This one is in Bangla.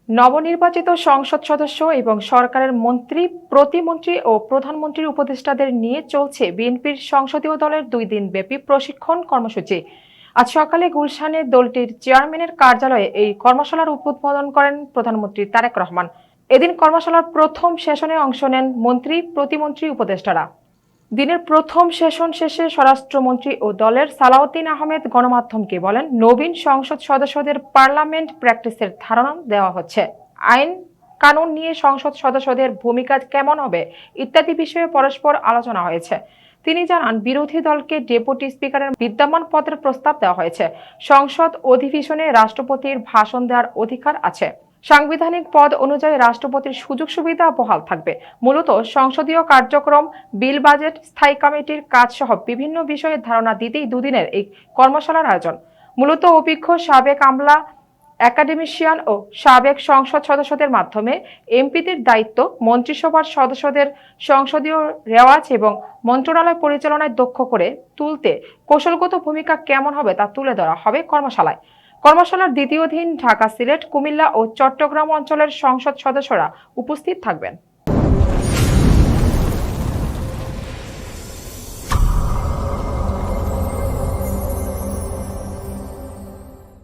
নবনির্বাচিত সংসদ সদস্য এবং সরকারের মন্ত্রী, প্রতিমন্ত্রী ও প্রধানমন্ত্রীর উপদেষ্টাদের নিয়ে চলছে বিএনপির সংসদীয় দলের 2 দিনব্যাপী প্রশিক্ষণ কর্মসূচি। আজ সকালে গুলশানে দলটির চেয়ারম্যানের কার্যালয়ে এই কর্মশালার উদ্বোধন করেন প্রধানমন্ত্রী তারেক রহমান। এদিন কর্মশালার প্রথম সেশনে অংশ নেন মন্ত্রী, প্রতিমন্ত্রী, উপদেষ্টারা। দিনের প্রথম সেশন শেষে স্বরাষ্ট্রমন্ত্রী ও দলের সালাউদ্দিন আহমেদ গণমাধ্যমকে বলেন, নবীন সংসদ সদস্যদের পার্লামেন্ট প্র্যাকটিসের ধারণা দেওয়া হচ্ছে। আইন কানুন নিয়ে সংসদ সদস্যদের ভূমিকা কেমন হবে ইত্যাদি বিষয়ে পরস্পর আলোচনা হয়েছে। তিনি জানান, বিরোধী দলকে ডেপুটি স্পিকারের বিদ্যমান পদের প্রস্তাব দেওয়া হয়েছে। সংসদ অধিবেশনে রাষ্ট্রপতির ভাষণ দেওয়ার অধিকার আছে। সাংবিধানিক পদ অনুযায়ী রাষ্ট্রপতির সুযোগ সুবিধা বহাল থাকবে। মূলত সংসদীয় কার্যক্রম, বিল, বাজেট, স্থায়ী কমিটির কাজ সহ বিভিন্ন বিষয়ে ধারণা দিতেই দুদিনের এই কর্মশালার আয়োজন। মূলত অভিজ্ঞ সাবেক আমলা, একাডেমিশিয়ান ও সাবেক সংসদ সদস্যদের মাধ্যমে এমপিদের দায়িত্ব, মন্ত্রিসভার সদস্যদের সংসদীয় রেওয়াজ এবং মন্ত্রণালয় পরিচালনায় দক্ষ করে তুলতে কৌশলগত ভূমিকা কেমন হবে তা তুলে ধরা হবে কর্মশালায়। কর্মশালার দ্বিতীয় দিন ঢাকা, সিলেট, কুমিল্লা ও চট্টগ্রাম অঞ্চলের সংসদ সদস্যরা উপস্থিত থাকবেন।